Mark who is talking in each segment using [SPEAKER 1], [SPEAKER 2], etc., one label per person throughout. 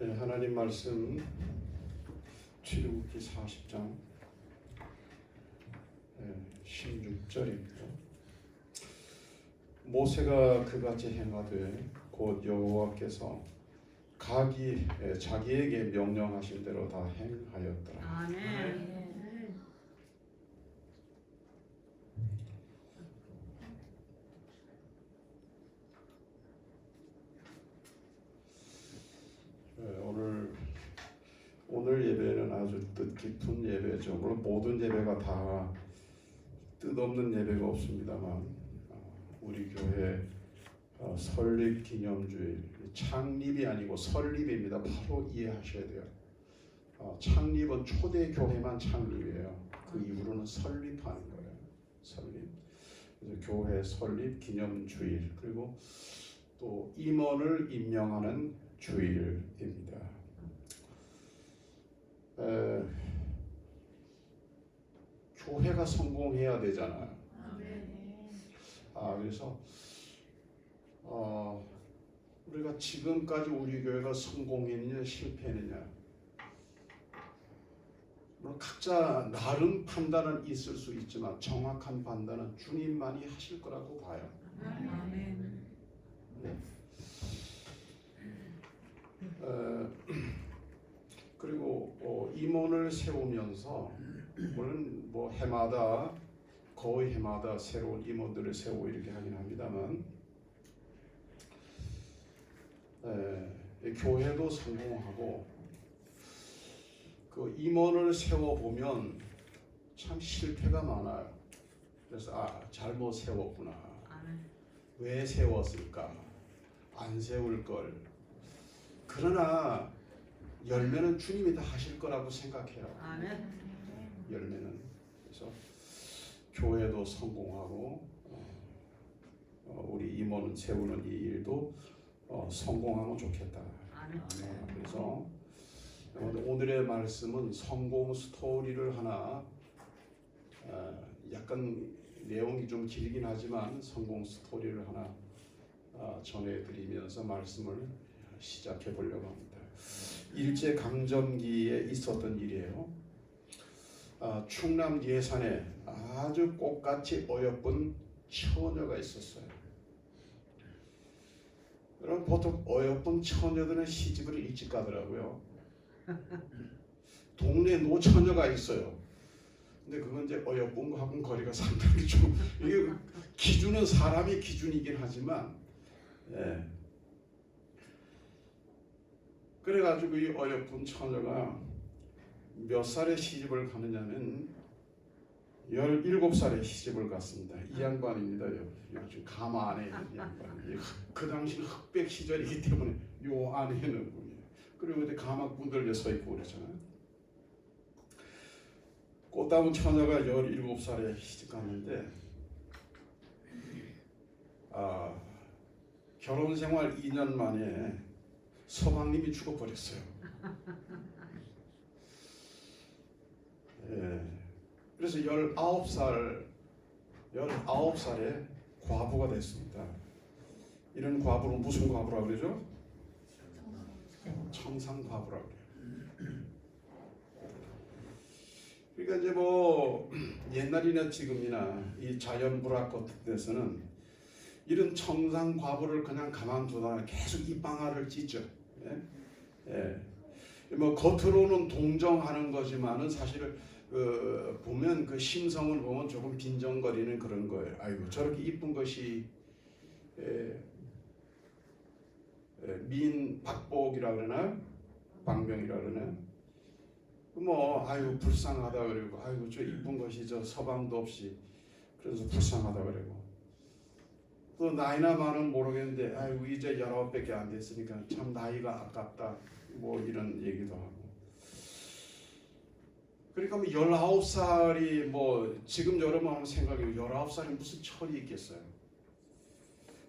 [SPEAKER 1] 네, 하나님 말씀 출애굽기 40장 16절입니다. 모세가 그같이 행하되 곧 여호와께서 자기에게 명령하신 대로 다 행하였더라.
[SPEAKER 2] 아멘.
[SPEAKER 1] 오늘 예배는 아주 뜻깊은 예배죠. 물론 모든 예배가 다 뜻없는 예배가 없습니다만 우리 교회 설립 기념주일, 창립이 아니고 설립입니다. 바로 이해하셔야 돼요. 창립은 초대 교회만 창립이에요. 그 이후로는 설립하는 거예요. 설립. 그래서 교회 설립 기념주일, 그리고 또 임원을 임명하는 주일입니다. 교회가 성공해야 되잖아요. 그래서 우리가 지금까지 우리 교회가 성공했느냐 실패했느냐, 물론 각자 나름 판단은 있을 수 있지만 정확한 판단은 주님만이 하실 거라고 봐요.
[SPEAKER 2] 아멘.
[SPEAKER 1] 네. 그리고 임원을 세우면서 물론 거의 해마다 새로운 임원들을 세우고 이렇게 하긴 합니다만 교회도 성공하고 그 임원을 세워보면 참 실패가 많아요. 그래서 잘못 세웠구나. 왜 세웠을까? 안 세울 걸. 그러나 열매는 주님이 다 하실 거라고 생각해요.
[SPEAKER 2] 아멘.
[SPEAKER 1] 열매는. 그래서 교회도 성공하고 우리 임원 세우는 이 일도 성공하면 좋겠다.
[SPEAKER 2] 아멘.
[SPEAKER 1] 그래서 오늘의 말씀은 성공 스토리를 하나, 약간 내용이 좀 길긴 하지만 성공 스토리를 하나 전해드리면서 말씀을 시작해 보려고 합니다. 일제 강점기에 있었던 일이에요. 충남 예산에 아주 꽃같이 어여쁜 처녀가 있었어요. 여러분, 보통 어여쁜 처녀들은 시집을 일찍 가더라고요. 동네 노처녀가 있어요. 근데 그건 이제 어여쁜 거하고는 거리가 상당히 좀, 이게 기준은 사람이 기준이긴 하지만, 그래가지고 이 어여쁜 처녀가 몇 살에 시집을 가느냐면 17살에 시집을 갔습니다. 이 양반입니다. 요즘 가마 안에 있는 양반. 그 당시는 흑백 시절이기 때문에 요 안에 있는 분이에요. 그리고 그때 가막 분들려 서 있고 그러잖아요. 꽃다운 처녀가 17살에 시집 갔는데 결혼 생활 2년 만에 서방님이 죽어버렸어요. 그래서 19살에 과부가 됐습니다. 이런 과부는 무슨 과부라고 그러죠? 청산과부라고 그래요. 그러니까 이제 옛날이나 지금이나 이 자연불학 같은 데서는 이런 청산과부를 그냥 가만두다가 계속 입방아를 찢죠. 겉으로는 동정하는 거지만은 사실은 보면 그 심성을 보면 조금 빈정거리는 그런 거예요. 아이고, 저렇게 이쁜 것이 박복이라 그러나 방병이라 그러나 아이고 불쌍하다 그러고, 아이고 저 이쁜 것이 저 서방도 없이, 그래서 불쌍하다 그러고, 또 나이나 많은 모르겠는데 아이고 이제 19밖에 안 됐으니까 참 나이가 아깝다, 이런 얘기도 하고. 그러니까 19살이 지금 여러분 한번 생각해요. 19살이 무슨 철이 있겠어요.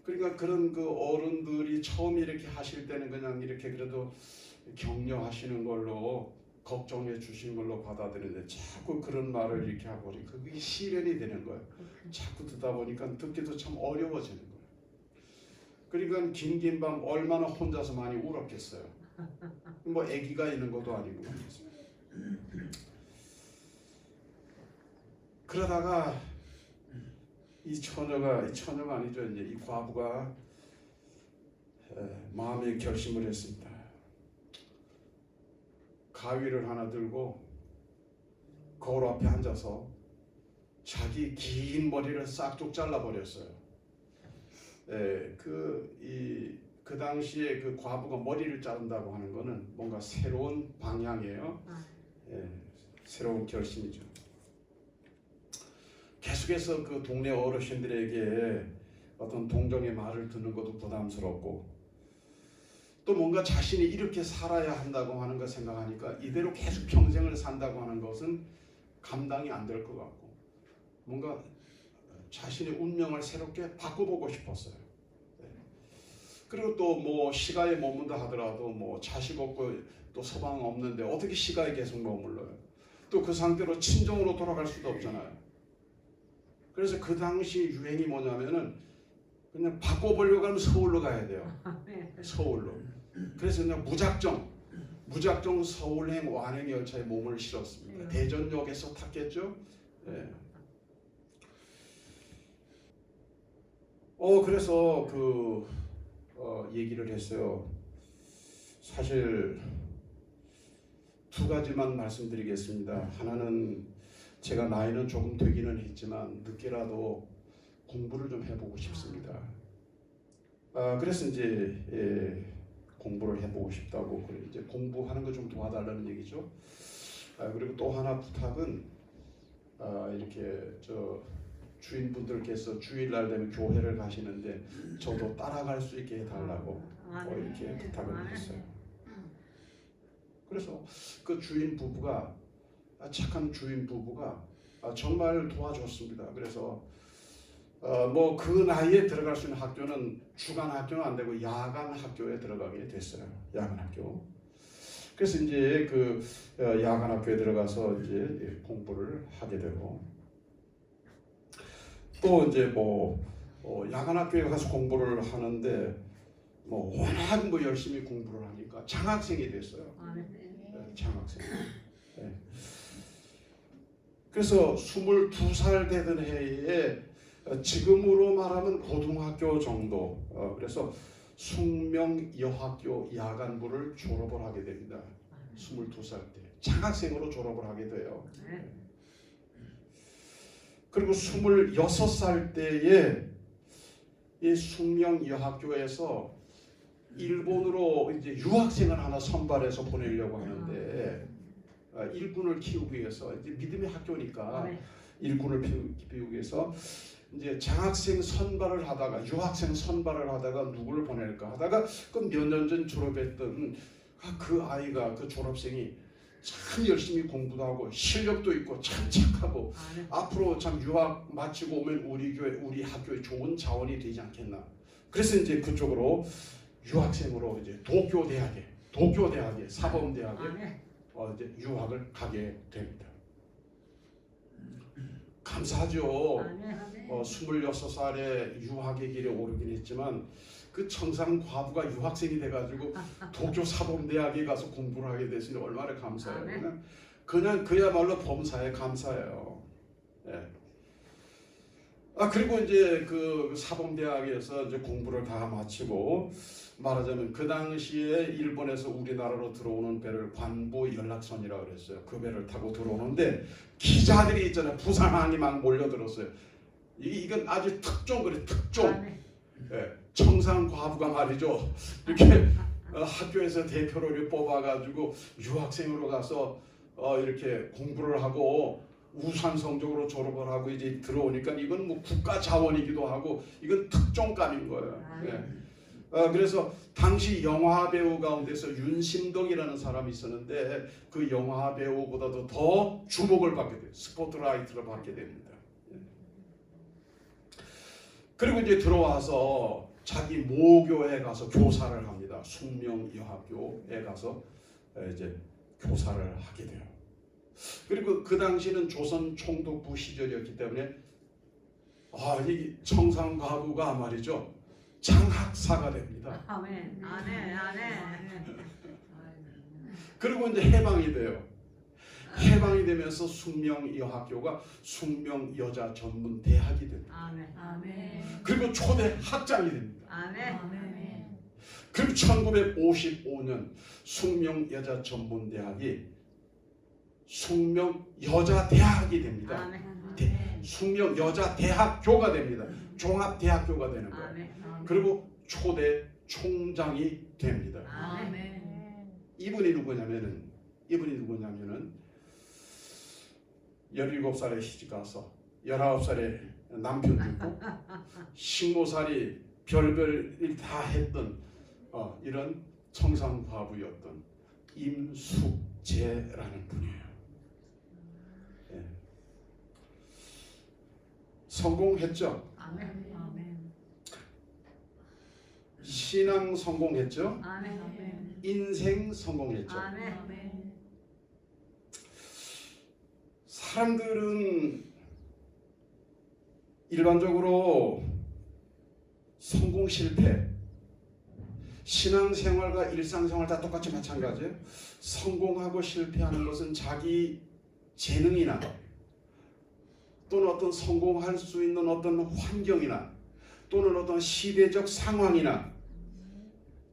[SPEAKER 1] 그러니까 그런 그 어른들이 처음 이렇게 하실 때는 그냥 이렇게 그래도 격려하시는 걸로, 걱정해 주시는 걸로 받아들이는데 자꾸 그런 말을 이렇게 하고 그게 시련이 되는 거예요. 자꾸 듣다 보니까 듣기도 참 어려워지는 거예요. 그러니까 긴긴 밤 얼마나 혼자서 많이 울었겠어요. 뭐 아기가 있는 것도 아니고. 그러다가 이 처녀가 아니죠. 이제 이 과부가 마음의 결심을 했습니다. 가위를 하나 들고 거울 앞에 앉아서 자기 긴 머리를 싹둑 잘라버렸어요. 그 당시에 그 과부가 머리를 자른다고 하는 거는 뭔가 새로운 방향이에요. 새로운 결심이죠. 계속해서 그 동네 어르신들에게 어떤 동정의 말을 듣는 것도 부담스럽고, 또 뭔가 자신이 이렇게 살아야 한다고 하는 걸 생각하니까 이대로 계속 평생을 산다고 하는 것은 감당이 안 될 것 같고, 뭔가 자신의 운명을 새롭게 바꿔보고 싶었어요. 그리고 또 뭐 시가에 머문다 하더라도 뭐 자식 없고 또 서방 없는데 어떻게 시가에 계속 머물러요? 또 그 상태로 친정으로 돌아갈 수도 없잖아요. 그래서 그 당시 유행이 뭐냐면은 그냥 바꿔보려고 하면 서울로 가야 돼요. 서울로. 그래서 그냥 무작정 서울행 완행 열차에 몸을 실었습니다. 대전역에서 탔겠죠. 그래서 얘기를 했어요. 사실 두 가지만 말씀드리겠습니다. 하나는 제가 나이는 조금 되기는 했지만 늦게라도 공부를 좀 해보고 싶습니다. 그래서 이제 공부를 해보고 싶다고, 이제 공부하는 거 좀 도와달라는 얘기죠. 그리고 또 하나 부탁은 이렇게 주인분들께서 주일날 되면 교회를 가시는데 저도 따라갈 수 있게 해달라고 이렇게 부탁을 했어요. 그래서 그 주인 부부가 착한 주인 부부가 정말 도와줬습니다. 그래서 뭐 그 나이에 들어갈 수 있는 학교는 주간 학교는 안 되고 야간 학교에 들어가게 됐어요. 야간 학교. 그래서 이제 그 야간 학교에 들어가서 이제 공부를 하게 되고, 또 이제 뭐 야간 학교에 가서 공부를 하는데 뭐 워낙 뭐 열심히 공부를 하니까 장학생이 됐어요. 장학생. 그래서 22살 되던 해에 지금으로 말하면 고등학교 정도, 그래서 숙명여학교 야간부를 졸업을 하게 됩니다. 22살 때 장학생으로 졸업을 하게 돼요. 그리고 26살 때에 이 숙명여학교에서 일본으로 이제 유학생을 하나 선발해서 보내려고 하는데, 일꾼을 키우기 위해서, 이제 믿음의 학교니까 일꾼을 키우기 위해서 이제 장학생 선발을 하다가, 유학생 선발을 하다가 누구를 보낼까 하다가 그 몇 년 전 졸업했던 그 아이가, 그 졸업생이 참 열심히 공부도 하고 실력도 있고 참 착하고 앞으로 참 유학 마치고 오면 우리 교회, 우리 학교에 좋은 자원이 되지 않겠나. 그래서 이제 그쪽으로 유학생으로 이제 도쿄 대학에 사범대학에 이제 유학을 가게 됩니다. 감사하죠. 26살에 유학의 길에 오르긴 했지만 그 청산 과부가 유학생이 돼가지고 도쿄 사범대학에 가서 공부를 하게 됐으니 얼마나 감사해요. 그냥 그야말로 범사에 감사해요. 그리고 이제 그 사범대학에서 이제 공부를 다 마치고, 말하자면 그 당시에 일본에서 우리나라로 들어오는 배를 관부 연락선이라고 그랬어요. 그 배를 타고 들어오는데 기자들이 있잖아요. 부산항이 막 몰려들었어요. 이건 아주 특종, 청산 과부가 말이죠. 이렇게 학교에서 대표를 뽑아가지고 유학생으로 가서 이렇게 공부를 하고 우수한 성적으로 졸업을 하고 이제 들어오니까 이건 뭐 국가 자원이기도 하고 이건 특종감인 거예요. 그래서 당시 영화 배우 가운데서 윤심덕이라는 사람이 있었는데 그 영화 배우보다도 더 주목을 받게 돼요. 스포트라이트를 받게 됩니다. 그리고 이제 들어와서 자기 모교에 가서 교사를 합니다. 숙명여학교에 가서 이제 교사를 하게 돼요. 그리고 그 당시는 조선 총독부 시절이었기 때문에 이 청산과부가 말이죠, 장학사가 됩니다. 그리고 이제 해방이 돼요. 해방이 되면서 숙명여학교가 숙명여자 전문 대학이 됩니다.
[SPEAKER 3] 아멘.
[SPEAKER 2] 아멘.
[SPEAKER 1] 그리고 초대 학장이 됩니다.
[SPEAKER 3] 아멘.
[SPEAKER 2] 아멘.
[SPEAKER 1] 그리고 1955년 숙명여자 전문 대학이 숙명여자대학이 됩니다.
[SPEAKER 3] 아멘.
[SPEAKER 1] 숙명여자대학교가 됩니다. 종합대학교가 되는 거예요.
[SPEAKER 3] 아멘.
[SPEAKER 1] 그리고 초대 총장이 됩니다.
[SPEAKER 2] 아멘.
[SPEAKER 1] 이분이 누구냐면은 17살에 시집가서 19살에 남편 죽고 식모살이 별별 일 다 했던 이런 청산과부였던 임숙재라는 분이에요. 예. 성공했죠.
[SPEAKER 3] 아멘.
[SPEAKER 2] 아멘.
[SPEAKER 1] 신앙 성공했죠.
[SPEAKER 3] 아멘.
[SPEAKER 2] 아멘.
[SPEAKER 1] 인생 성공했죠.
[SPEAKER 3] 아멘.
[SPEAKER 2] 아멘.
[SPEAKER 1] 사람들은 일반적으로 성공 실패, 신앙생활과 일상생활 다 똑같이 마찬가지예요. 성공하고 실패하는 것은 자기 재능이나 또는 어떤 성공할 수 있는 어떤 환경이나 또는 어떤 시대적 상황이나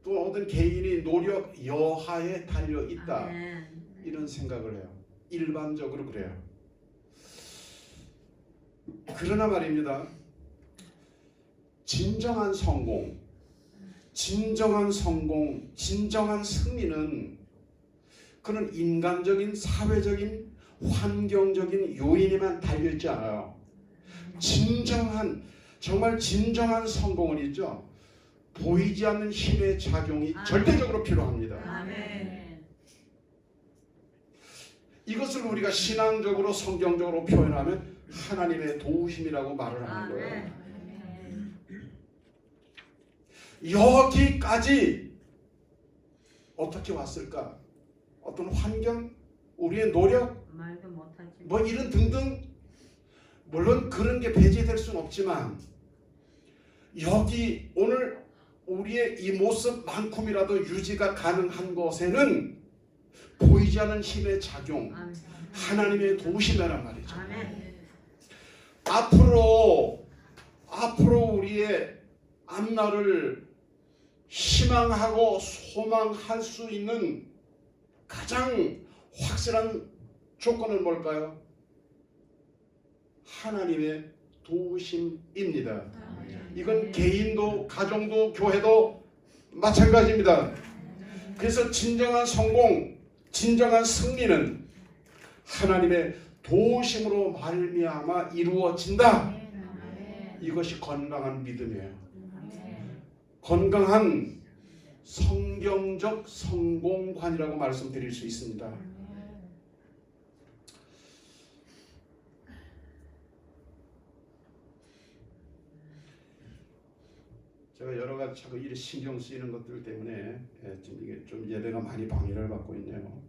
[SPEAKER 1] 또 어떤 개인의 노력 여하에 달려 있다,
[SPEAKER 3] 아멘.
[SPEAKER 1] 이런 생각을 해요. 일반적으로 그래요. 그러나 말입니다. 진정한 성공, 진정한 승리는 그런 인간적인, 사회적인, 환경적인 요인에만 달려있지 않아요. 정말 진정한 성공은 있죠. 보이지 않는 힘의 작용이 절대적으로 필요합니다.
[SPEAKER 3] 아멘.
[SPEAKER 1] 이것을 우리가 신앙적으로 성경적으로 표현하면 하나님의 도우심이라고 말을 하는 거예요. 여기까지 어떻게 왔을까? 어떤 환경, 우리의 노력,
[SPEAKER 3] 말도 못하지.
[SPEAKER 1] 뭐 이런 등등, 물론 그런 게 배제될 수는 없지만 여기 오늘 우리의 이 모습만큼이라도 유지가 가능한 것에는 보이지 않는 힘의 작용,
[SPEAKER 3] 아멘.
[SPEAKER 1] 하나님의 도우심이란 말이죠.
[SPEAKER 3] 아멘.
[SPEAKER 1] 앞으로 우리의 앞날을 희망하고 소망할 수 있는 가장 확실한 조건은 뭘까요? 하나님의 도우심입니다. 이건 개인도 가정도 교회도 마찬가지입니다. 그래서 진정한 성공, 진정한 승리는 하나님의 도우심으로 말미암아 이루어진다. 이것이 건강한 믿음이에요. 건강한 성경적 성공관이라고 말씀드릴 수 있습니다. 제가 여러 가지 자꾸 일에 신경 쓰이는 것들 때문에 이게 좀 예배가 많이 방해를 받고 있네요.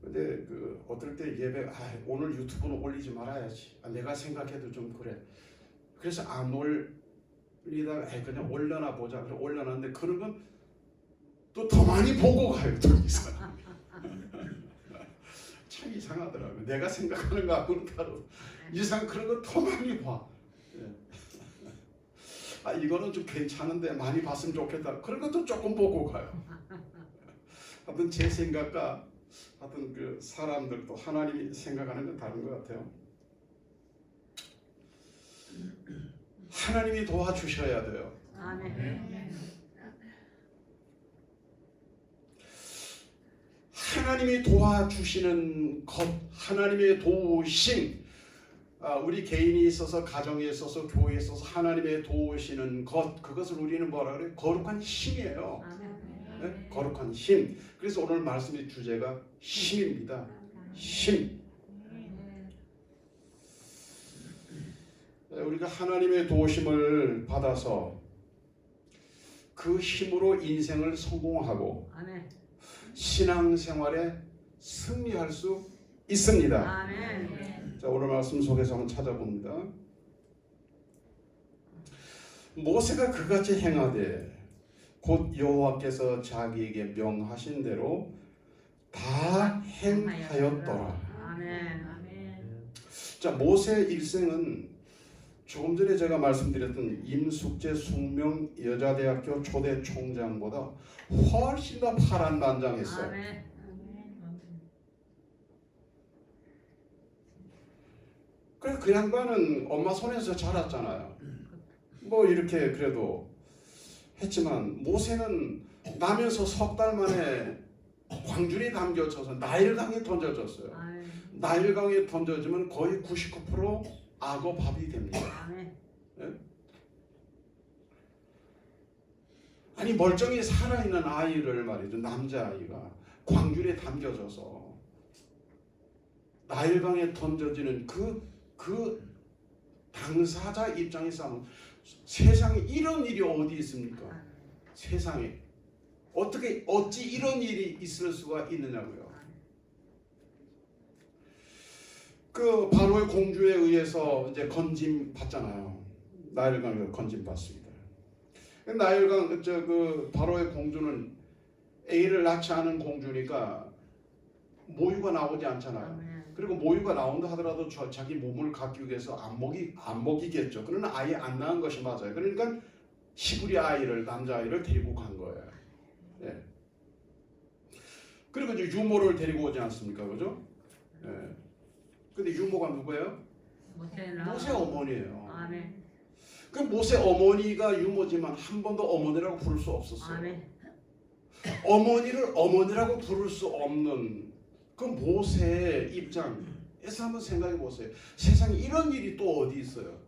[SPEAKER 1] 근데 어떨 때 예배 오늘 유튜브는 올리지 말아야지. 내가 생각해도 좀 그래. 그래서 안 올리다가 그냥 올려나 보자. 그래 올려놨는데 그런 건 또 더 많이 보고 가요. 또 이상. 참 이상하더라고요. 내가 생각하는 거하고는 다르고 이상 그런 거 더 많이 봐. 이거는 좀 괜찮은데 많이 봤으면 좋겠다. 그런 것도 조금 보고 가요. 하여튼 제 생각과 하여튼 그 사람들도 하나님이 생각하는 건 다른 것 같아요. 하나님이 도와주셔야 돼요.
[SPEAKER 3] 아멘.
[SPEAKER 1] 하나님이 도와주시는 것, 하나님의 도우심, 우리 개인이 있어서 가정에 있어서 교회에 있어서 하나님의 도우시는 것, 그것을 우리는 뭐라 그래요? 거룩한 힘이에요. 네? 거룩한 힘. 그래서 오늘 말씀의 주제가 힘입니다. 힘. 우리가 하나님의 도우심을 받아서 그 힘으로 인생을 성공하고
[SPEAKER 3] 아멘.
[SPEAKER 1] 신앙생활에 승리할 수 있습니다.
[SPEAKER 3] 아멘.
[SPEAKER 1] 자, 오늘 말씀 속에서 한번 찾아봅니다. 모세가 그같이 행하되 곧 여호와께서 자기에게 명하신 대로 다 행하였더라.
[SPEAKER 3] 아멘.
[SPEAKER 2] 아멘.
[SPEAKER 1] 자, 모세 일생은 조금 전에 제가 말씀드렸던 임숙재 숙명 여자대학교 초대 총장보다 훨씬 더 파란만장했어요.
[SPEAKER 3] 아멘.
[SPEAKER 1] 그래서 그 양반은 엄마 손에서 자랐잖아요. 뭐 이렇게 그래도 했지만 모세는 나면서 석 달 만에 광준이 담겨져서 나일강에 던져졌어요.
[SPEAKER 3] 아멘.
[SPEAKER 1] 나일강에 던져지면 거의 99% 악어 밥이 됩니다.
[SPEAKER 3] 아멘.
[SPEAKER 1] 아니 멀쩡히 살아있는 아이를 말이죠. 남자아이가 광준에 담겨져서 나일강에 던져지는 그 당사자 입장에서 하면 세상에 이런 일이 어디 있습니까? 세상에 어찌 이런 일이 있을 수가 있느냐고요. 그 바로의 공주에 의해서 이제 건짐 받잖아요. 나일강에서 건짐 받습니다. 나일강 그 바로의 공주는 A를 낳지 않은 공주니까 모유가 나오지 않잖아요.
[SPEAKER 3] 아멘.
[SPEAKER 1] 그리고 모유가 나온다 하더라도 자기 몸을 갖기 위해서 안 먹이겠죠. 그러나 아예 안 낳은 것이 맞아요. 그러니까 히브리 아이를 남자아이를 데리고 간 거예요. 예. 그리고 이제 유모를 데리고 오지 않습니까, 그죠? 예. 근데 유모가 누구예요? 모세 어머니예요.
[SPEAKER 3] 아멘.
[SPEAKER 1] 그 모세 어머니가 유모지만 한 번도 어머니라고 부를 수 없었어요.
[SPEAKER 3] 아멘.
[SPEAKER 1] 어머니를 어머니라고 부를 수 없는 그 모세의 입장에서 한번 생각해 보세요. 세상에 이런 일이 또 어디 있어요?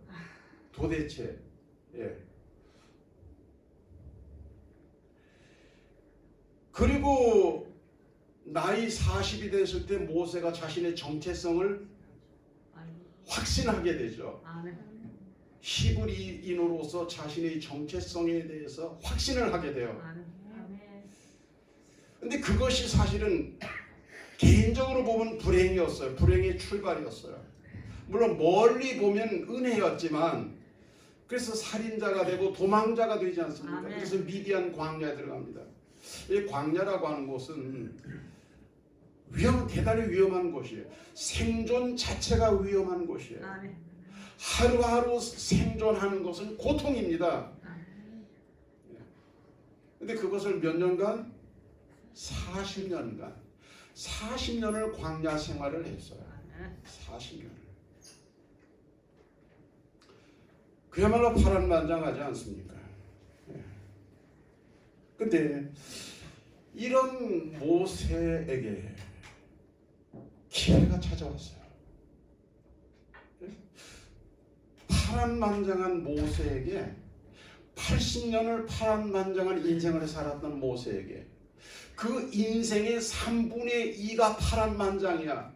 [SPEAKER 1] 도대체. 예. 그리고 나이 40이 됐을 때 모세가 자신의 정체성을 확신하게 되죠.
[SPEAKER 3] 아멘.
[SPEAKER 1] 히브리인으로서 자신의 정체성에 대해서 확신을 하게 돼요.
[SPEAKER 3] 아멘.
[SPEAKER 1] 근데 그것이 사실은 개인적으로 보면 불행이었어요. 불행의 출발이었어요. 물론 멀리 보면 은혜였지만 그래서 살인자가 되고 도망자가 되지 않습니까?
[SPEAKER 3] 아멘.
[SPEAKER 1] 그래서 미디안 광야에 들어갑니다. 이 광야라고 하는 곳은 대단히 위험한 곳이에요. 생존 자체가 위험한 곳이에요.
[SPEAKER 3] 아멘.
[SPEAKER 1] 하루하루 생존하는 것은 고통입니다. 근데 그것을 몇 년간? 40년을 광야 생활을 했어요. 40년을. 그야말로 파란만장하지 않습니까? 근데 이런 모세에게 기회가 찾아왔어요. 파란만장한 모세에게 80년을 파란만장한 인생을 살았던 모세에게 그 인생의 3분의 2가 파란만장이야.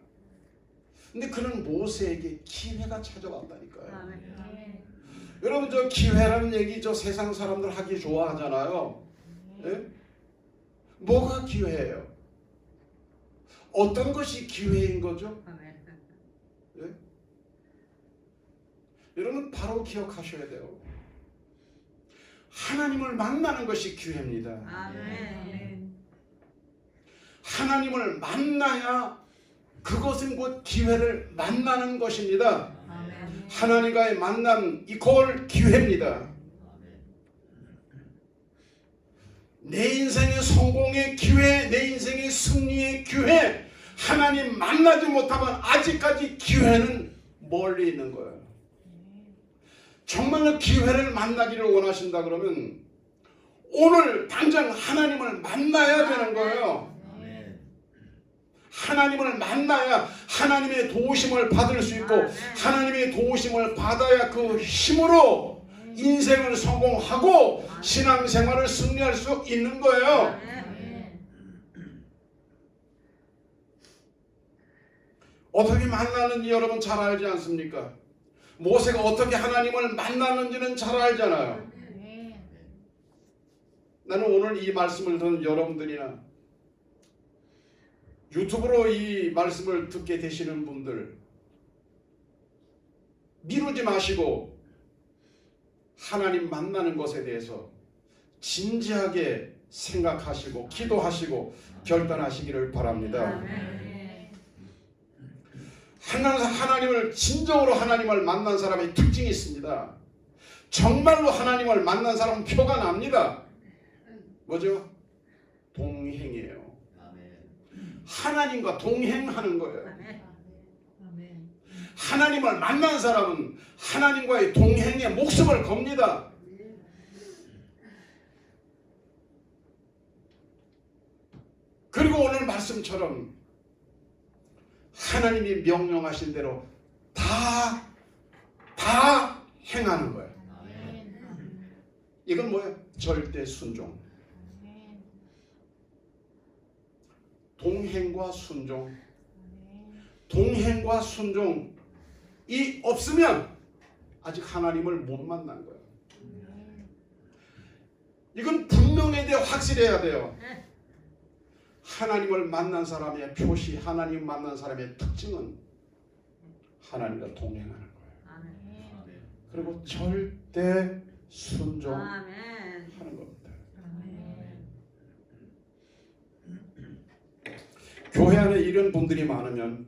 [SPEAKER 1] 근데 그런 모세에게 기회가 찾아왔다니까요.
[SPEAKER 3] 아멘.
[SPEAKER 1] 여러분 저 기회라는 얘기 저 세상 사람들 하기 좋아하잖아요. 예? 뭐가 기회예요? 어떤 것이 기회인 거죠?
[SPEAKER 3] 아멘.
[SPEAKER 1] 예? 여러분 바로 기억하셔야 돼요. 하나님을 만나는 것이 기회입니다.
[SPEAKER 3] 아멘.
[SPEAKER 1] 하나님을 만나야 그것은 곧 기회를 만나는 것입니다.
[SPEAKER 3] 아멘.
[SPEAKER 1] 하나님과의 만남 이걸 기회입니다. 내 인생의 성공의 기회, 내 인생의 승리의 기회, 하나님 만나지 못하면 아직까지 기회는 멀리 있는 거예요. 정말로 기회를 만나기를 원하신다 그러면 오늘 당장 하나님을 만나야 되는 거예요. 하나님을 만나야 하나님의 도우심을 받을 수 있고 하나님의 도우심을 받아야 그 힘으로 인생을 성공하고 신앙생활을 승리할 수 있는 거예요. 어떻게 만나는지 여러분 잘 알지 않습니까? 모세가 어떻게 하나님을 만나는지는 잘 알잖아요. 나는 오늘 이 말씀을 듣는 여러분들이나 유튜브로 이 말씀을 듣게 되시는 분들 미루지 마시고 하나님 만나는 것에 대해서 진지하게 생각하시고 기도하시고 결단하시기를 바랍니다.
[SPEAKER 3] 아멘.
[SPEAKER 1] 하나님을 진정으로 하나님을 만난 사람의 특징이 있습니다. 정말로 하나님을 만난 사람은 표가 납니다. 뭐죠? 동행이에요. 하나님과 동행하는 거예요.
[SPEAKER 3] 아멘.
[SPEAKER 1] 하나님을 만난 사람은 하나님과의 동행에 목숨을 겁니다. 그리고 오늘 말씀처럼 하나님이 명령하신 대로 다 행하는 거예요. 이건 뭐예요? 절대 순종. 동행과 순종. 동행과 순종이 없으면 아직 하나님을 못 만난 거예요. 이건 분명히 확실해야 돼요. 하나님을 만난 사람의 표시, 하나님 만난 사람의 특징은 하나님과 동행하는 거예요. 그리고 절대 순종하는 겁니다. 교회 안에 이런 분들이 많으면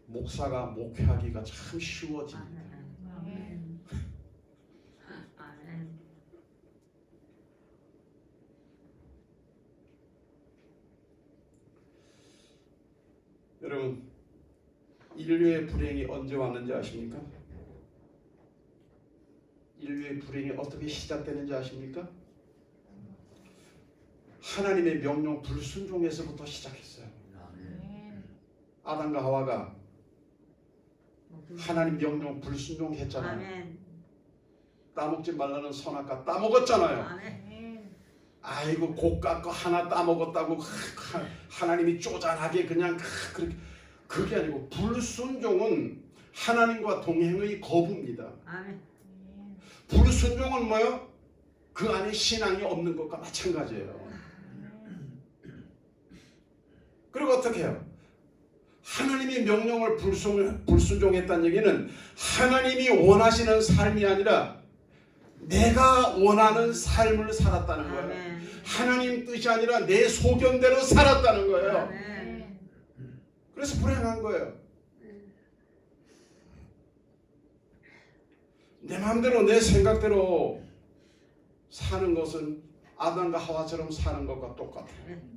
[SPEAKER 1] 목사가 목회하기가 참 쉬워집니다. 여러분, 인류의 불행이 언제 왔는지 아십니까? 인류의 불행이 어떻게 시작되는지 아십니까? 하나님의 명령 불순종에서부터 시작했어요. 아담과 하와가 하나님 명령 불순종했잖아요. 따먹지 말라는 선악과 따먹었잖아요. 아이고 고깔 거 하나 따먹었다고 하나님이 쪼잔하게 그냥 그게 아니고 불순종은 하나님과 동행의 거부입니다. 불순종은 뭐요? 그 안에 신앙이 없는 것과 마찬가지예요. 그리고 어떻게 해요? 하나님의 명령을 불순종했다는 얘기는 하나님이 원하시는 삶이 아니라 내가 원하는 삶을 살았다는 거예요. 하나님 뜻이 아니라 내 소견대로 살았다는 거예요. 그래서 불행한 거예요. 내 마음대로 내 생각대로 사는 것은 아담과 하와처럼 사는 것과 똑같아요.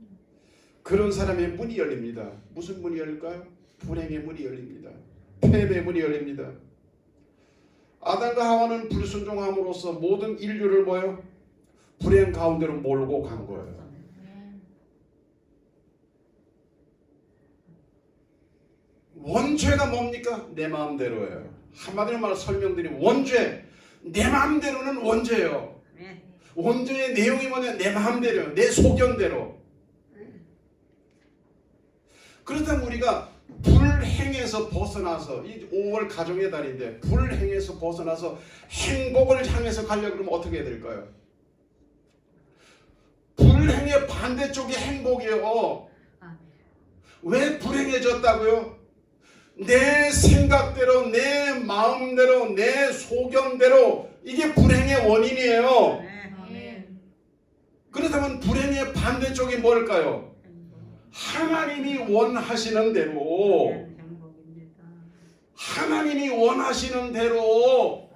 [SPEAKER 1] 그런 사람의 문이 열립니다. 무슨 문이 열릴까요? 불행의 문이 열립니다. 패배의 문이 열립니다. 아담과 하와는 불순종함으로써 모든 인류를 뭐요? 불행 가운데로 몰고 간 거예요. 원죄가 뭡니까? 내 마음대로예요. 한마디로 말해 설명드리면 원죄, 내 마음대로는 원죄예요. 원죄의 내용이 뭐냐? 내 마음대로예요. 내 소견대로. 그렇다면 우리가 불행에서 벗어나서 이 5월 가정의 달인데 불행에서 벗어나서 행복을 향해서 가려고 그러면 어떻게 해야 될까요? 불행의 반대쪽이 행복이에요. 왜 불행해졌다고요? 내 생각대로, 내 마음대로, 내 소견대로 이게 불행의 원인이에요. 그렇다면 불행의 반대쪽이 뭘까요? 하나님이 원하시는 대로, 하나님이 원하시는 대로.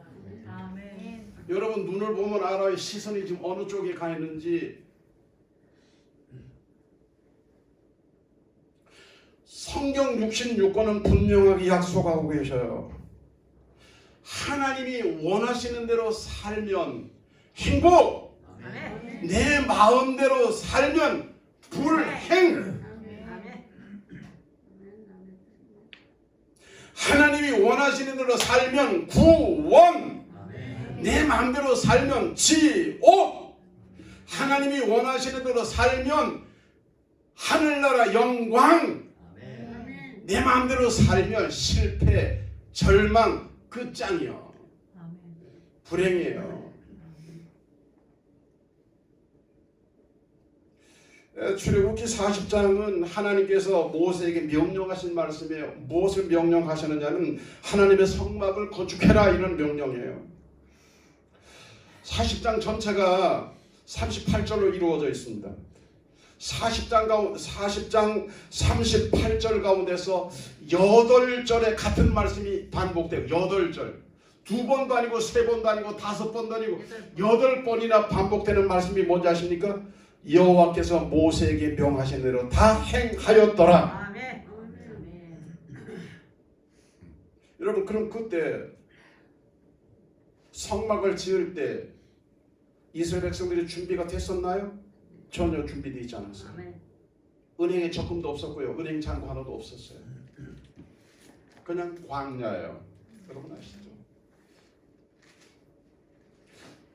[SPEAKER 1] 여러분 눈을 보면 알아요. 시선이 지금 어느 쪽에 가 있는지. 성경 66권은 분명하게 약속하고 계셔요. 하나님이 원하시는 대로 살면 행복, 내 마음대로 살면 불행. 하나님이 원하시는 대로 살면 구원, 내 마음대로 살면 지옥. 하나님이 원하시는 대로 살면 하늘나라 영광, 내 마음대로 살면 실패, 절망, 끝장이요. 불행이에요. 출애굽기 40장은 하나님께서 모세에게 명령하신 말씀이에요. 무엇을 명령하셨느냐는 하나님의 성막을 건축해라 이런 명령이에요. 40장 전체가 38절로 이루어져 있습니다. 40장 38절 가운데서 8절에 같은 말씀이 반복되고 8절. 2번도 아니고 3번도 아니고 5번도 아니고 8번이나 반복되는 말씀이 뭔지 아십니까? 여호와께서 모세에게 명하신 대로 다 행하였더라.
[SPEAKER 2] 아멘.
[SPEAKER 1] 여러분 그럼 그때 성막을 지을 때 이스라엘 백성들이 준비가 됐었나요? 전혀 준비되지 않았어요.
[SPEAKER 2] 아멘.
[SPEAKER 1] 은행에 적금도 없었고요. 은행 잔고 하나도 없었어요. 그냥 광야예요. 여러분 아시죠?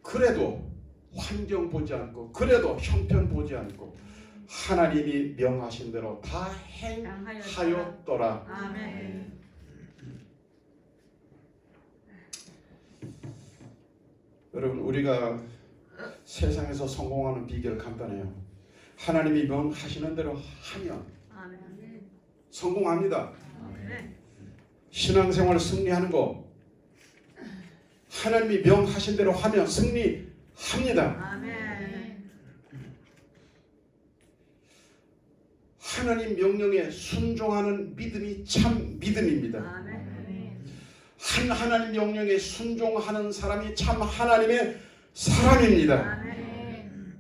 [SPEAKER 1] 그래도 환경 보지 않고 그래도 형편 보지 않고 하나님이 명하신 대로 다 행하였더라.
[SPEAKER 2] 아멘.
[SPEAKER 1] 여러분 우리가 세상에서 성공하는 비결 간단해요. 하나님이 명하시는 대로 하면
[SPEAKER 2] 아멘.
[SPEAKER 1] 성공합니다.
[SPEAKER 2] 아멘.
[SPEAKER 1] 신앙생활 승리하는 거 하나님이 명하신 대로 하면 승리합니다.
[SPEAKER 2] 아멘.
[SPEAKER 1] 하나님 명령에 순종하는 믿음이 참 믿음입니다.
[SPEAKER 2] 아멘.
[SPEAKER 1] 하나님 명령에 순종하는 사람이 참 하나님의 사람입니다.
[SPEAKER 2] 아멘.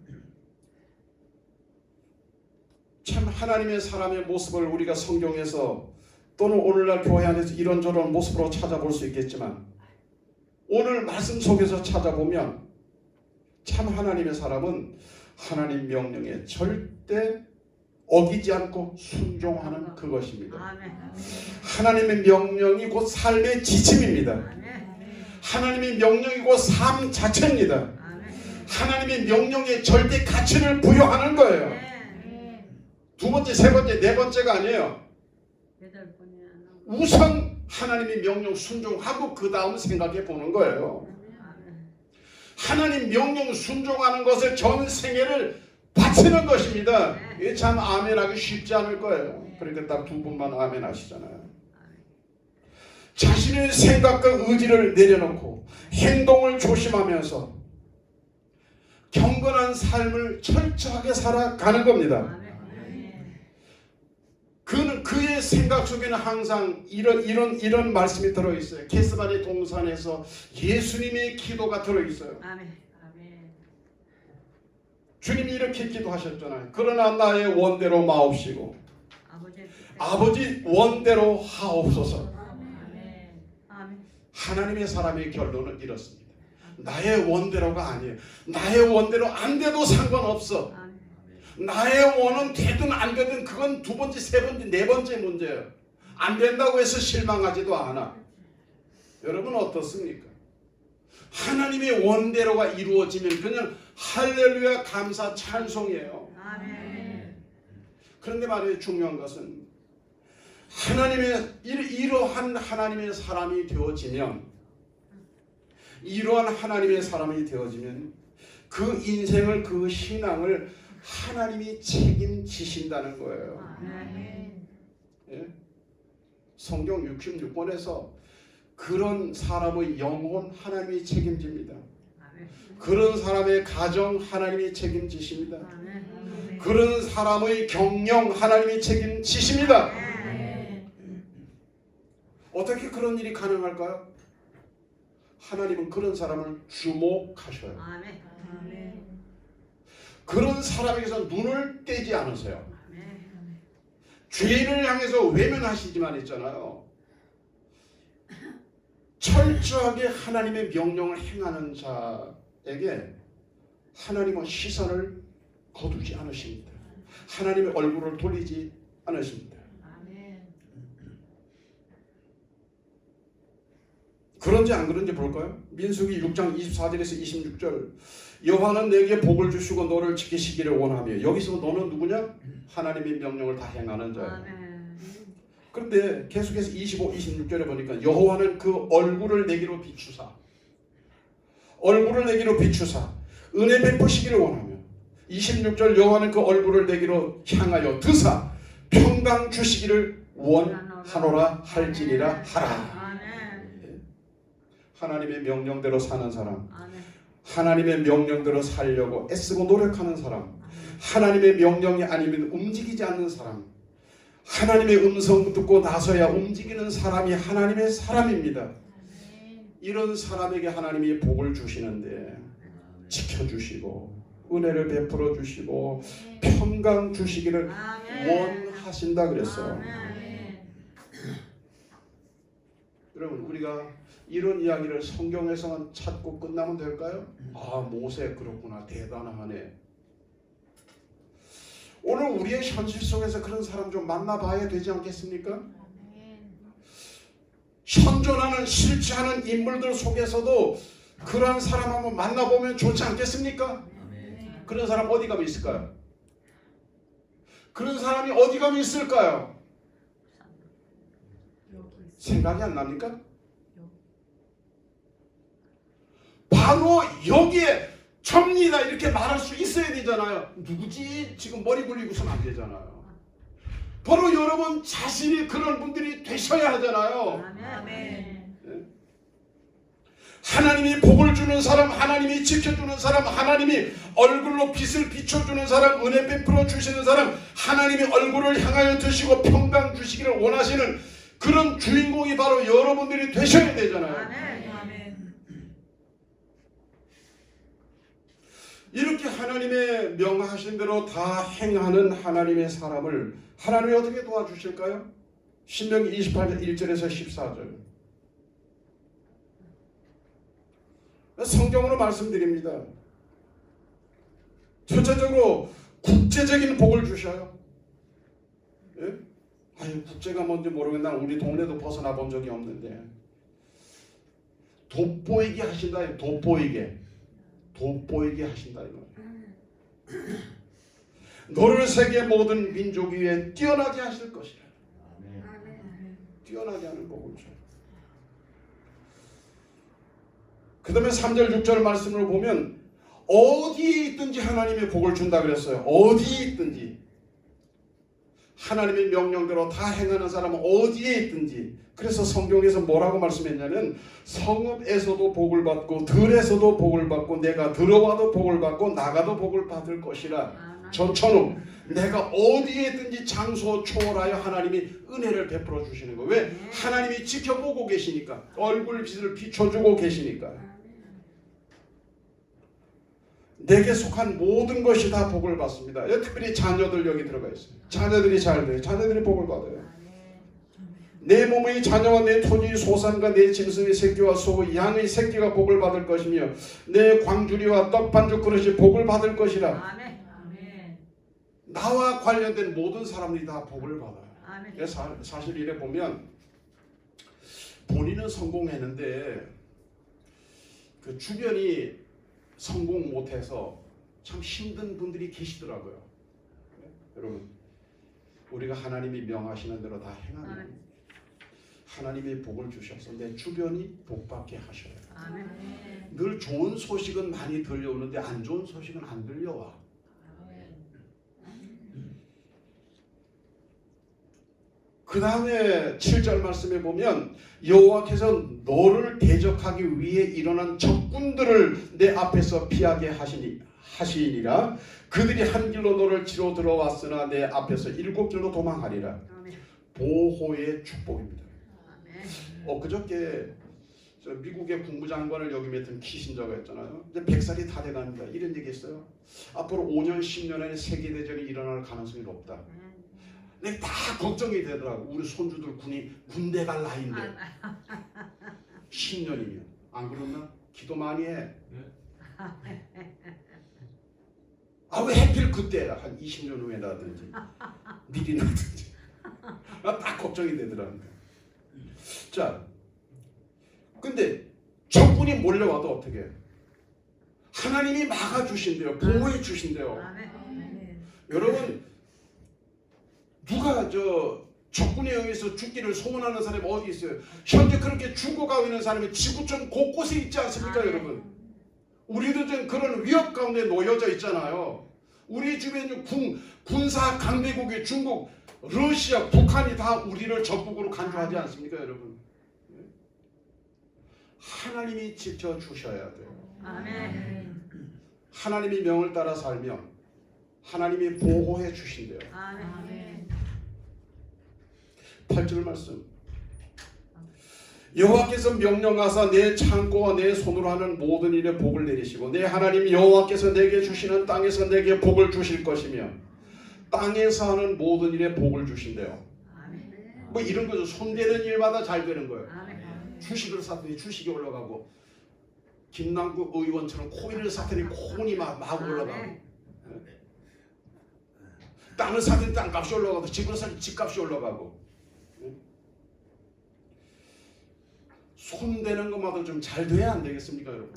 [SPEAKER 1] 참 하나님의 사람의 모습을 우리가 성경에서 또는 오늘날 교회 안에서 이런저런 모습으로 찾아볼 수 있겠지만 오늘 말씀 속에서 찾아보면 참 하나님의 사람은 하나님 명령에 절대 어기지 않고 순종하는 그것입니다.
[SPEAKER 2] 아멘.
[SPEAKER 1] 하나님의 명령이 곧 삶의 지침입니다.
[SPEAKER 2] 아멘.
[SPEAKER 1] 하나님의 명령이 곧 삶 자체입니다.
[SPEAKER 2] 아멘.
[SPEAKER 1] 하나님의 명령에 절대 가치를 부여하는 거예요.
[SPEAKER 2] 아멘.
[SPEAKER 1] 두 번째, 세 번째, 네 번째가 아니에요.
[SPEAKER 2] 8번이나
[SPEAKER 1] 우선 하나님의 명령 순종하고 그 다음 생각해 보는 거예요.
[SPEAKER 2] 아멘.
[SPEAKER 1] 하나님 명령 순종하는 것을 전 생애를 바치는 것입니다. 이게 참 아멘하기 쉽지 않을 거예요. 그러니까 딱 두 분만 아멘 하시잖아요. 자신의 생각과 의지를 내려놓고 행동을 조심하면서 경건한 삶을 철저하게 살아가는 겁니다.
[SPEAKER 2] 아멘.
[SPEAKER 1] 그는 그의 생각 속에는 항상 이런 말씀이 들어 있어요. 겟세마네 동산에서 예수님의 기도가 들어 있어요.
[SPEAKER 2] 아멘. 아멘.
[SPEAKER 1] 주님이 이렇게 기도하셨잖아요. 그러나 나의 원대로 마옵시고 아버지 원대로 하옵소서.
[SPEAKER 2] 아멘. 아멘.
[SPEAKER 1] 하나님의 사람의 결론은 이렇습니다. 나의 원대로가 아니에요. 나의 원대로 안 돼도 상관없어.
[SPEAKER 2] 아멘.
[SPEAKER 1] 나의 원은 되든 안 되든 그건 두 번째, 세 번째, 네 번째 문제예요. 안 된다고 해서 실망하지도 않아. 여러분 어떻습니까? 하나님의 원대로가 이루어지면 그냥 할렐루야 감사 찬송이에요.
[SPEAKER 2] 아멘.
[SPEAKER 1] 그런데 말이에요. 중요한 것은 이러한 하나님의 사람이 되어지면 그 인생을 그 신앙을 하나님이 책임지신다는 거예요.
[SPEAKER 2] 아멘.
[SPEAKER 1] 예? 성경 66권에서 그런 사람의 영혼 하나님이 책임집니다.
[SPEAKER 2] 아멘.
[SPEAKER 1] 그런 사람의 가정 하나님이 책임지십니다.
[SPEAKER 2] 아멘.
[SPEAKER 1] 그런 사람의 경영 하나님이 책임지십니다.
[SPEAKER 2] 아멘.
[SPEAKER 1] 어떻게 그런 일이 가능할까요? 하나님은 그런 사람을 주목하셔요.
[SPEAKER 2] 아멘. 아멘.
[SPEAKER 1] 그런 사람에게서 눈을 떼지 않으세요.
[SPEAKER 2] 아멘.
[SPEAKER 1] 죄인을 향해서 외면하시지만 있잖아요. 철저하게 하나님의 명령을 행하는 자에게 하나님은 시선을 거두지 않으십니다. 하나님의 얼굴을 돌리지 않으십니다.
[SPEAKER 2] 아멘.
[SPEAKER 1] 그런지 안 그런지 볼까요? 민수기 6장 24절에서 26절 여호와는 내게 복을 주시고 너를 지키시기를 원하며 여기서 너는 누구냐? 하나님의 명령을 다 행하는 자예요.
[SPEAKER 2] 아멘.
[SPEAKER 1] 그런데 계속해서 25, 26절에 보니까 여호와는 그 얼굴을 내기로 비추사 은혜 베푸시기를 원하며 26절 여호와는 그 얼굴을 내기로 향하여 드사 평강 주시기를 원하노라 할지니라 하라.
[SPEAKER 2] 아멘.
[SPEAKER 1] 하나님의 명령대로 사는 사람,
[SPEAKER 2] 아멘.
[SPEAKER 1] 하나님의 명령대로 살려고 애쓰고 노력하는 사람, 하나님의 명령이 아니면 움직이지 않는 사람, 하나님의 음성 듣고 나서야 움직이는 사람이 하나님의 사람입니다. 이런 사람에게 하나님이 복을 주시는데 지켜주시고 은혜를 베풀어 주시고 평강 주시기를 원하신다 그랬어요. 여러분, 우리가 이런 이야기를 성경에서만 찾고 끝나면 될까요? 아, 모세 그렇구나, 대단하네. 오늘 우리의 현실 속에서 그런 사람 좀 만나봐야 되지 않겠습니까? 현존하는 실체하는 인물들 속에서도 그러한 사람 한번 만나보면 좋지 않겠습니까? 그런 사람 어디 가면 있을까요? 그런 사람이 어디 가면 있을까요? 생각이 안 납니까? 바로 여기에 접니다 이렇게 말할 수 있어야 되잖아요. 누구지? 지금 머리 굴리고서는 안 되잖아요. 바로 여러분 자신이 그런 분들이 되셔야 하잖아요. 하나님이 복을 주는 사람, 하나님이 지켜주는 사람, 하나님이 얼굴로 빛을 비춰주는 사람, 은혜 베풀어 주시는 사람, 하나님이 얼굴을 향하여 드시고 평강 주시기를 원하시는 그런 주인공이 바로 여러분들이 되셔야 되잖아요. 이렇게 하나님의 명하신 대로 다 행하는 하나님의 사람을 하나님이 어떻게 도와주실까요? 신명기 28장 1절에서 14절 성경으로 말씀드립니다. 첫째적으로 국제적인 복을 주셔요. 예? 아유, 국제가 뭔지 모르겠나 우리 동네도 벗어나 본 적이 없는데 돋보이게 하신다. 돋보이게 하신다. 너를 세계 모든 민족 위에 뛰어나게 하실 것이라. 뛰어나게 하는 복을 줘요. 그 다음에 3절 6절 말씀을 보면 어디에 있든지 하나님의 복을 준다 그랬어요. 어디에 있든지 하나님의 명령대로 다 행하는 사람은 어디에 있든지. 그래서 성경에서 뭐라고 말씀했냐면 성읍에서도 복을 받고 들에서도 복을 받고 내가 들어와도 복을 받고 나가도 복을 받을 것이라. 저처럼 내가 어디에 있든지 장소 초월하여 하나님이 은혜를 베풀어 주시는 거예요. 왜? 하나님이 지켜보고 계시니까. 얼굴 빛을 비춰주고 계시니까. 내게 속한 모든 것이 다 복을 받습니다. 특별히 자녀들 여기 들어가 있어요. 자녀들이 잘 돼요. 자녀들이 복을 받아요. 내 몸의 자녀와 내 토지 소산과 내 짐승의 새끼와 소 양의 새끼가 복을 받을 것이며 내 광주리와 떡반죽 그릇이 복을 받을 것이라. 나와 관련된 모든 사람들이 다 복을 받아요. 사실 이래 보면 본인은 성공했는데 그 주변이 성공 못해서 참 힘든 분들이 계시더라고요. 여러분, 우리가 하나님이 명하시는 대로 다 행하면 하나님이 복을 주셔서 내 주변이 복받게 하셔요. 늘 좋은 소식은 많이 들려오는데 안 좋은 소식은 안 들려와. 그 다음에 7절 말씀에 보면 여호와께서 너를 대적하기 위해 일어난 적군들을 내 앞에서 피하게 하시니라. 그들이 한 길로 너를 치러 들어왔으나 내 앞에서 7길로 도망하리라. 보호의 축복입니다. 그저께 미국의 국무장관을 여기 맡은 키신저가 있잖아요. 이제 100살이 다 돼갑니다. 이런 얘기 했어요. 앞으로 5년 10년 안에 세계대전이 일어날 가능성이 높다. 근데 다 걱정이 되더라고. 우리 손주들 군대 갈 나이인데 10년이면 안 그러나? 기도 많이 해. 왜 하필 그때라 한 20년 후에 나든지 미리 나든지 딱 걱정이 되더라고요. 자, 근데 적군이 몰려와도 어떻게 해요? 하나님이 막아주신대요. 보호해 주신대요. 여러분, 누가 적군에 의해서 죽기를 소원하는 사람이 어디 있어요? 현재 그렇게 죽어가고 있는 사람이 지구촌 곳곳에 있지 않습니까? 여러분, 우리도 좀 그런 위협 가운데 놓여져 있잖아요. 우리 주변에 군사 강대국이 중국, 러시아, 북한이 다 우리를 적국으로 간주하지 않습니까? 여러분, 하나님이 지켜주셔야 돼요.
[SPEAKER 3] 아멘.
[SPEAKER 1] 하나님이 명을 따라 살면 하나님이 보호해 주신대요.
[SPEAKER 3] 아멘.
[SPEAKER 1] 8절 말씀. 여호와께서 명령하사 내 창고와 내 손으로 하는 모든 일에 복을 내리시고 내 하나님 여호와께서 내게 주시는 땅에서 내게 복을 주실 것이며 땅에서 하는 모든 일에 복을 주신대요.
[SPEAKER 3] 아멘.
[SPEAKER 1] 뭐 이런 거죠. 손대는 일마다 잘 되는 거예요.
[SPEAKER 3] 아멘.
[SPEAKER 1] 주식을 샀더니 주식이 올라가고 김남국 의원처럼 코인을 샀더니 코인이 막 올라가고 땅을 샀더니 땅값이 올라가고 집을 샀더니 집값이 올라가고 손대는 것마다 좀 잘 돼야 안 되겠습니까, 여러분?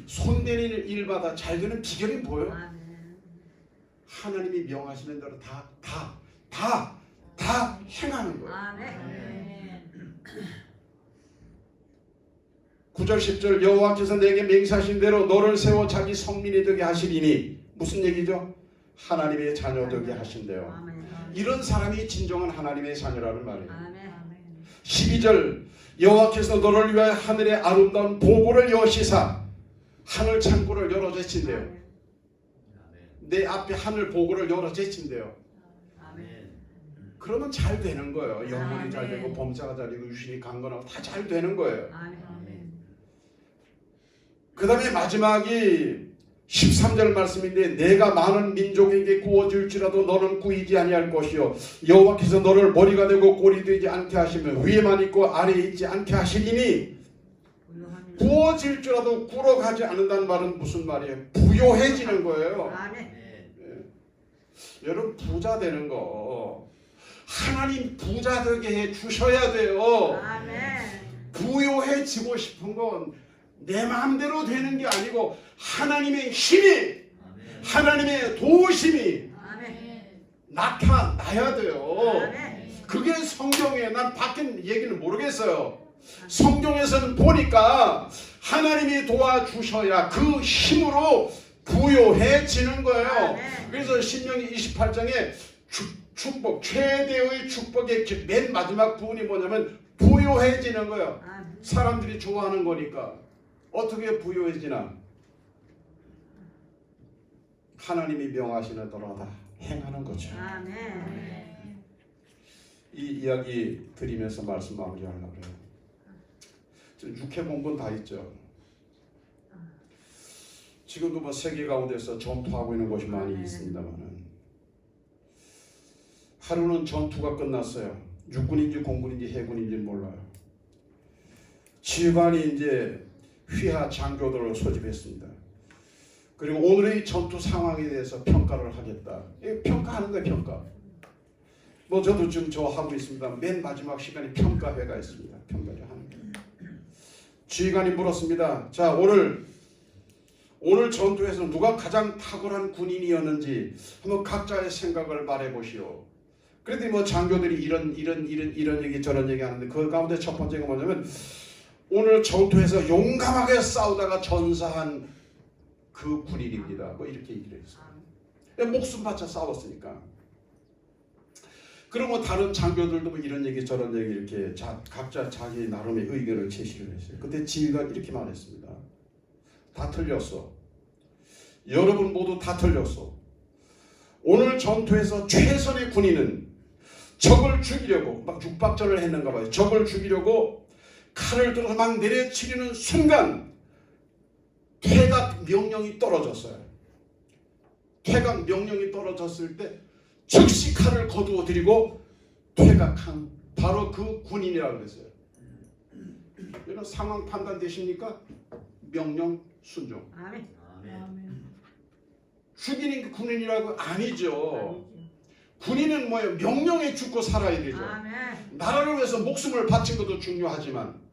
[SPEAKER 1] 손대는 일마다 잘 되는 비결이 뭐예요? 하나님이 명하시는 대로 다 행하는 거예요.
[SPEAKER 3] 아멘.
[SPEAKER 1] 9절 10절 여호와께서 내게 맹세하신 대로 너를 세워 자기 성민이 되게 하시리니 무슨 얘기죠? 하나님의 자녀 되게 하신대요.
[SPEAKER 3] 아멘.
[SPEAKER 1] 이런 사람이 진정한 하나님의 자녀라는 말이에요.
[SPEAKER 3] 아멘.
[SPEAKER 1] 12절 여호와께서 너를 위하여 하늘의 아름다운 보고를 여시사 하늘 창고를 열어 제친대요. 내 앞에 하늘 보고를 열어 제친대요.
[SPEAKER 3] 아멘.
[SPEAKER 1] 그러면 잘 되는 거예요. 영혼이
[SPEAKER 3] 아멘.
[SPEAKER 1] 잘 되고 범사가 잘 되고 유신이 강건하고 다 잘 되는 거예요.
[SPEAKER 3] 아멘.
[SPEAKER 1] 그 다음에 마지막이 13절 말씀인데 내가 많은 민족에게 구워줄지라도 너는 꾸이지 아니할 것이요 여호와께서 너를 머리가 되고 골이 되지 않게 하시며 위에만 있고 아래에 있지 않게 하시리니 구워질지라도 굴어가지 않는다는 말은 무슨 말이에요? 부요해지는 거예요.
[SPEAKER 3] 아멘.
[SPEAKER 1] 여러분 부자 되는 거 하나님 부자 되게 해 주셔야 돼요.
[SPEAKER 3] 아멘.
[SPEAKER 1] 부요해지고 싶은 건 내 마음대로 되는 게 아니고 하나님의 힘이 하나님의 도우심이
[SPEAKER 3] 아멘.
[SPEAKER 1] 나타나야 돼요.
[SPEAKER 3] 아멘.
[SPEAKER 1] 그게 성경에 난 밖에 얘기는 모르겠어요. 성경에서는 보니까 하나님이 도와주셔야 그 힘으로 부요해지는 거예요.
[SPEAKER 3] 아멘.
[SPEAKER 1] 그래서 신명기 28장에 축복 최대의 축복의 맨 마지막 부분이 뭐냐면 부요해지는 거예요.
[SPEAKER 3] 아멘.
[SPEAKER 1] 사람들이 좋아하는 거니까. 어떻게 부요해지나? 하나님이 명하시는 대로 다 행하는 거죠.
[SPEAKER 3] 아멘.
[SPEAKER 1] 이 이야기 드리면서 말씀 마무리하려고 그래요. 지금 육해 공부는 다 있죠. 지금도 뭐 세계 가운데서 전투하고 있는 곳이 많이 있습니다만은 하루는 전투가 끝났어요. 육군인지 공군인지 해군인지 몰라요. 지휘관이 이제 휘하 장교들을 소집했습니다. 그리고 오늘의 전투 상황에 대해서 평가를 하겠다. 평가하는 거예요, 평가. 뭐 저도 지금 저 하고 있습니다. 맨 마지막 시간에 평가회가 있습니다. 평가를 하는 거예요. 지휘관이 물었습니다. 자, 오늘 전투에서 누가 가장 탁월한 군인이었는지 한번 각자의 생각을 말해보시오. 그랬더니 뭐 장교들이 이런 얘기 저런 얘기 하는데 그 가운데 첫 번째가 뭐냐면 오늘 전투에서 용감하게 싸우다가 전사한 그 군인입니다. 뭐 이렇게 얘기를 했어요. 목숨 바쳐 싸웠으니까. 그리고 다른 장교들도 뭐 이런 얘기 저런 얘기 이렇게 각자 자기 나름의 의견을 제시를 했어요. 그때 지휘가 이렇게 말했습니다. 다 틀렸어. 여러분 모두 다 틀렸어. 오늘 전투에서 최선의 군인은 적을 죽이려고 막 육박전을 했는가 봐요. 적을 죽이려고 칼을 들어서 막 내려치려는 순간 퇴각 명령이 떨어졌어요. 퇴각 명령이 떨어졌을 때 즉시 칼을 거두어 들이고 퇴각한 바로 그 군인이라고 그랬어요. 이런 상황 판단 되십니까? 명령 순종.
[SPEAKER 3] 아멘.
[SPEAKER 1] 죽이는 게 군인이라고 아니죠. 군인은 뭐예요? 명령에 죽고 살아야 되죠.
[SPEAKER 3] 아멘.
[SPEAKER 1] 나라를 위해서 목숨을 바친 것도 중요하지만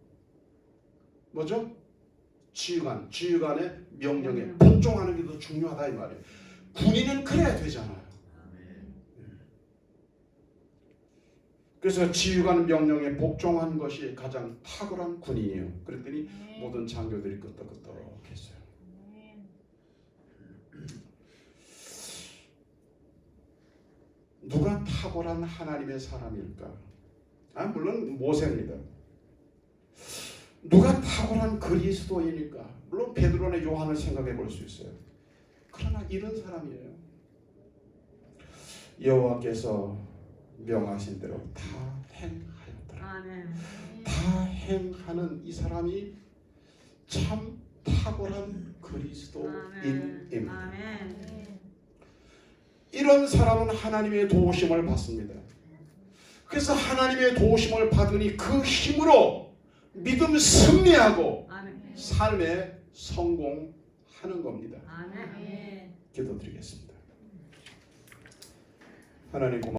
[SPEAKER 1] 뭐죠? 지휘관의 명령에 복종하는 게 더 중요하다 이 말이에요. 군인은 그래야 되잖아요. 그래서 지휘관 명령에 복종한 것이 가장 탁월한 군인이에요. 그랬더니 모든 장교들이 끄떡끄떡했어요. 누가 탁월한 하나님의 사람일까? 물론 모세입니다. 누가 탁월한 그리스도이니까? 물론 베드로나 요한을 생각해 볼 수 있어요. 그러나 이런 사람이에요. 여호와께서 명하신 대로 다 행하였더라.
[SPEAKER 3] 아멘.
[SPEAKER 1] 다 행하는 이 사람이 참 탁월한 그리스도인입니다.
[SPEAKER 3] 아멘.
[SPEAKER 1] 이런 사람은 하나님의 도우심을 받습니다. 그래서 하나님의 도우심을 받으니 그 힘으로 믿음 승리하고
[SPEAKER 3] 아멘.
[SPEAKER 1] 삶에 성공하는 겁니다.
[SPEAKER 3] 아멘.
[SPEAKER 1] 기도드리겠습니다. 하나님 고맙습니다.